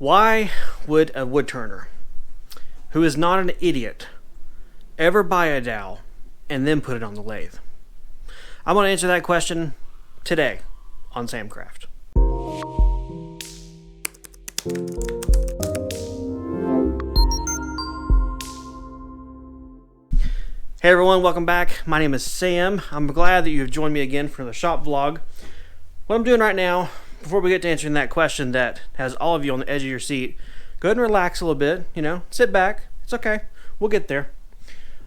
Why would a wood turner, who is not an idiot, ever buy a dowel and then put it on the lathe? I'm going to answer that question today on Samcraft. Hey everyone, welcome back. My name is Sam. I'm glad that you have joined me again for the shop vlog. What I'm doing right now, before we get to answering that question that has all of you on the edge of your seat, go ahead and relax a little bit, sit back. It's okay. We'll get there.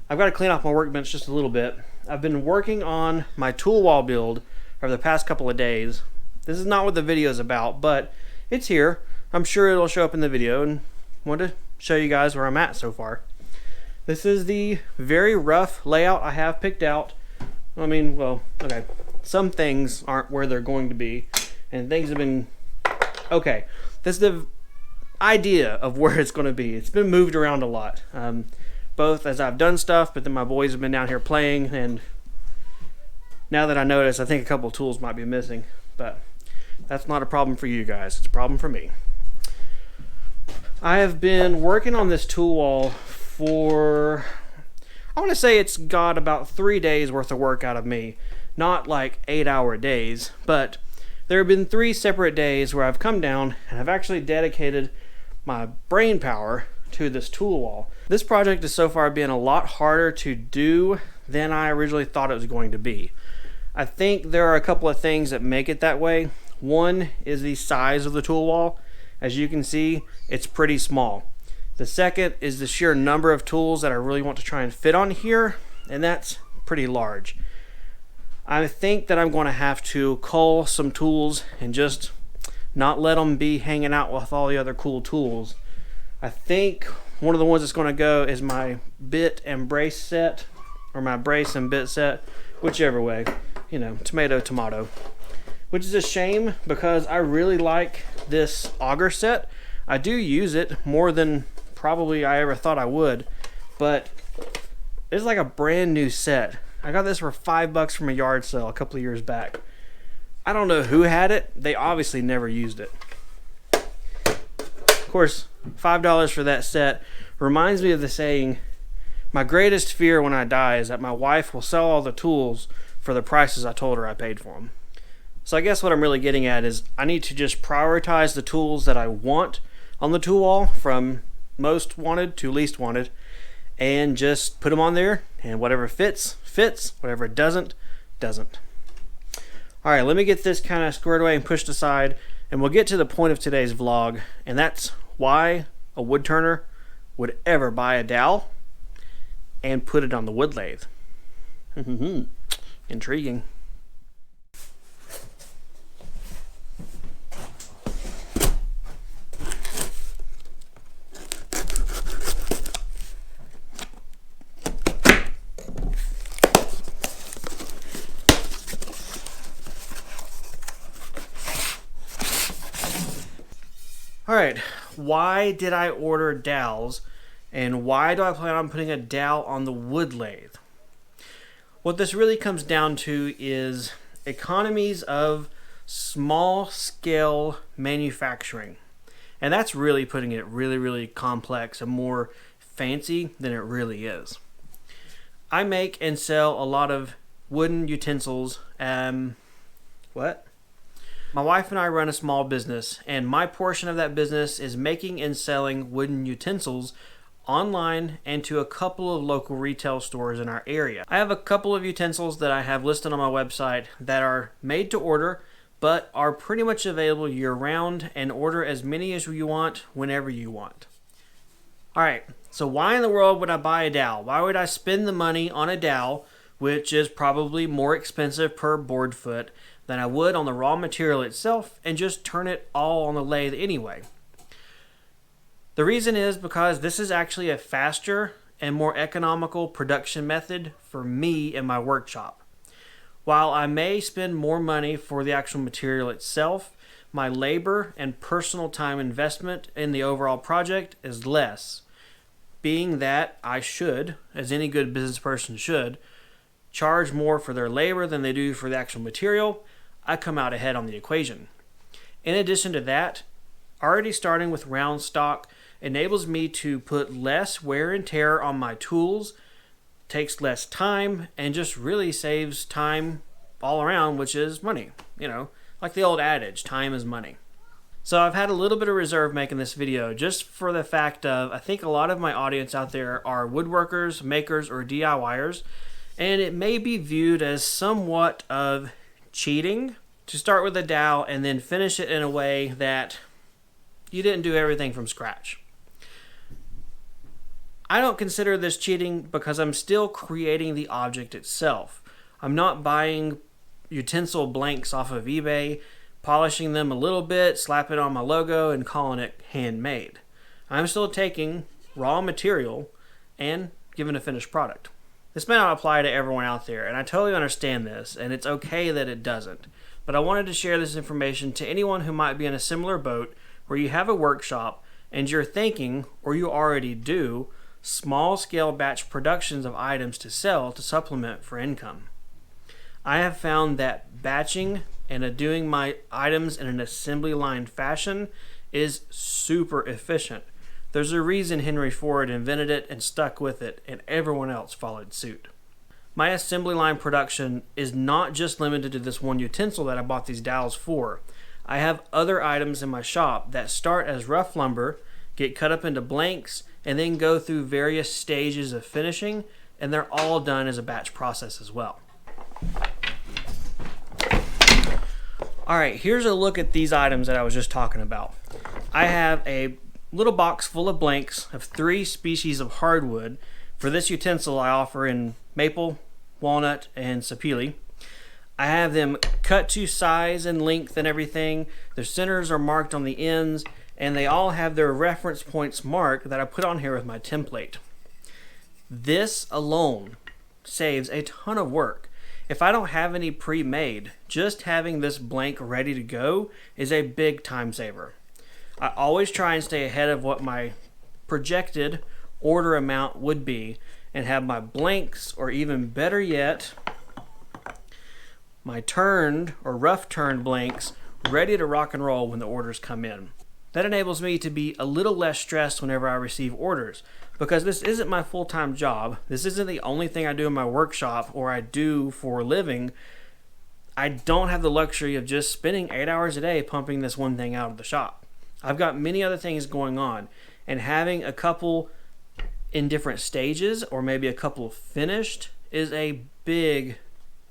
I've got to clean off my workbench just a little bit. I've been working on my tool wall build over the past couple of days. This is not what the video is about, but it's here. I'm sure it'll show up in the video, and I want to show you guys where I'm at so far. This is the very rough layout I have picked out. Okay. Some things aren't where they're going to be, and things have been okay. This is the idea of where it's going to be. It's been moved around a lot, both as I've done stuff, but then my boys have been down here playing, and now that I notice, I think a couple of tools might be missing, but that's not a problem for you guys. It's a problem for me. I have been working on this tool wall for, I want to say it's got about 3 days worth of work out of me. Not like 8-hour days, but there have been 3 separate days where I've come down and I've actually dedicated my brain power to this tool wall. This project has so far been a lot harder to do than I originally thought it was going to be. I think there are a couple of things that make it that way. One is the size of the tool wall. As you can see, it's pretty small. The second is the sheer number of tools that I really want to try and fit on here, and that's pretty large. I think that I'm going to have to cull some tools and just not let them be hanging out with all the other cool tools. I think one of the ones that's going to go is my bit and brace set, or my brace and bit set, whichever way, tomato, tomato. Which is a shame because I really like this auger set. I do use it more than probably I ever thought I would, but it's like a brand new set. I got this for $5 from a yard sale a couple of years back. I don't know who had it. They obviously never used it. Of course, $5 for that set reminds me of the saying, my greatest fear when I die is that my wife will sell all the tools for the prices I told her I paid for them. So I guess what I'm really getting at is I need to just prioritize the tools that I want on the tool wall from most wanted to least wanted, and just put them on there, and whatever fits, fits. Whatever doesn't, doesn't. Alright, let me get this kind of squared away and pushed aside, and we'll get to the point of today's vlog, and that's why a wood turner would ever buy a dowel and put it on the wood lathe. Intriguing. Alright, why did I order dowels, and why do I plan on putting a dowel on the wood lathe? What this really comes down to is economies of small scale manufacturing. And that's really putting it really complex and more fancy than it really is. I make and sell a lot of wooden utensils. My wife and I run a small business, and my portion of that business is making and selling wooden utensils online and to a couple of local retail stores in our area. I have a couple of utensils that I have listed on my website that are made to order, but are pretty much available year-round, and order as many as you want whenever you want. Alright, so why in the world would I buy a dowel? Why would I spend the money on a dowel, which is probably more expensive per board foot than I would on the raw material itself, and just turn it all on the lathe anyway? The reason is because this is actually a faster and more economical production method for me in my workshop. While I may spend more money for the actual material itself, my labor and personal time investment in the overall project is less, being that I should, as any good business person should, charge more for their labor than they do for the actual material. I come out ahead on the equation. In addition to that, Already starting with round stock enables me to put less wear and tear on my tools, takes less time, and just really saves time all around, which is money. You know, like the old adage, time is money. So I've had a little bit of reserve making this video just for the fact of I think a lot of my audience out there are woodworkers, makers, or DIYers, and it may be viewed as somewhat of cheating to start with a dowel and then finish it in a way that you didn't do everything from scratch. I don't consider this cheating because I'm still creating the object itself. I'm not buying utensil blanks off of eBay, polishing them a little bit, slapping on my logo, and calling it handmade. I'm still taking raw material and giving a finished product. This may not apply to everyone out there, and I totally understand this, and it's okay that it doesn't. But I wanted to share this information to anyone who might be in a similar boat where you have a workshop and you're thinking, or you already do, small-scale batch productions of items to sell to supplement for income. I have found that batching and doing my items in an assembly line fashion is super efficient. There's a reason Henry Ford invented it and stuck with it, and everyone else followed suit. My assembly line production is not just limited to this one utensil that I bought these dowels for. I have other items in my shop that start as rough lumber, get cut up into blanks, and then go through various stages of finishing, and they're all done as a batch process as well. Alright, here's a look at these items that I was just talking about. I have a little box full of blanks of 3 species of hardwood. For this utensil I offer in maple, walnut, and sapele. I have them cut to size and length and everything. Their centers are marked on the ends, and they all have their reference points marked that I put on here with my template. This alone saves a ton of work. If I don't have any pre-made, just having this blank ready to go is a big time saver. I always try and stay ahead of what my projected order amount would be and have my blanks, or even better yet, my turned or rough turned blanks ready to rock and roll when the orders come in. That enables me to be a little less stressed whenever I receive orders, because this isn't my full-time job. This isn't the only thing I do in my workshop or I do for a living. I don't have the luxury of just spending 8 hours a day pumping this one thing out of the shop. I've got many other things going on, and having a couple in different stages or maybe a couple finished is a big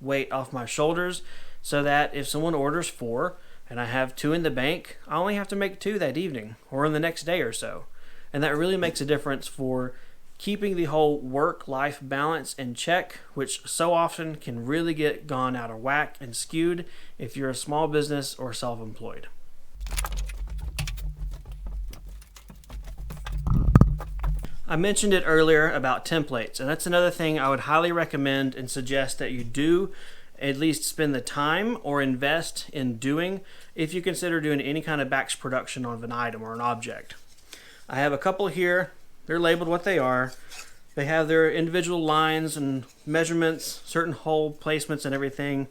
weight off my shoulders, so that if someone orders 4 and I have 2 in the bank, I only have to make 2 that evening or in the next day or so. And that really makes a difference for keeping the whole work-life balance in check, which so often can really get gone out of whack and skewed if you're a small business or self-employed. I mentioned it earlier about templates, and that's another thing I would highly recommend and suggest that you do at least spend the time or invest in doing if you consider doing any kind of batch production of an item or an object. I have a couple here. They're labeled what they are. They have their individual lines and measurements, certain hole placements and everything.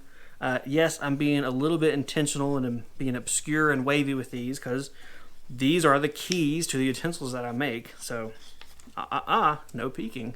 Yes, I'm being a little bit intentional and I'm being obscure and wavy with these because these are the keys to the utensils that I make. So, no peeking.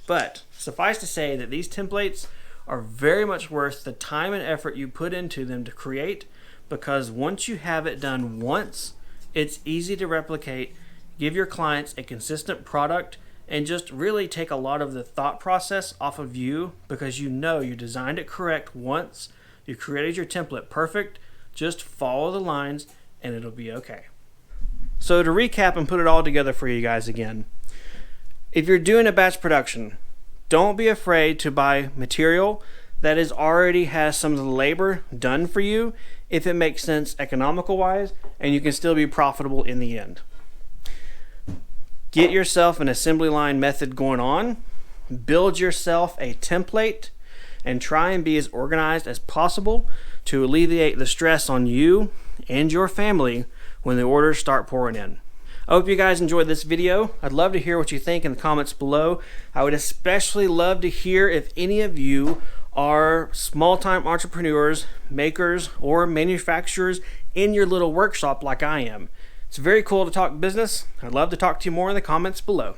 But suffice to say that these templates are very much worth the time and effort you put into them to create, because once you have it done once, it's easy to replicate, give your clients a consistent product, and just really take a lot of the thought process off of you, because you know you designed it correct once, you created your template perfect, just follow the lines and it'll be okay. So to recap and put it all together for you guys again, if you're doing a batch production, don't be afraid to buy material that is already has some of the labor done for you if it makes sense economical wise and you can still be profitable in the end. Get yourself an assembly line method going on, build yourself a template, and try and be as organized as possible to alleviate the stress on you and your family when the orders start pouring in. I hope you guys enjoyed this video. I'd love to hear what you think in the comments below. I would especially love to hear if any of you are small-time entrepreneurs, makers, or manufacturers in your little workshop like I am. It's very cool to talk business. I'd love to talk to you more in the comments below.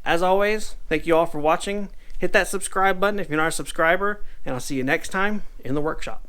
As always, thank you all for watching. Hit that subscribe button if you're not a subscriber, and I'll see you next time in the workshop.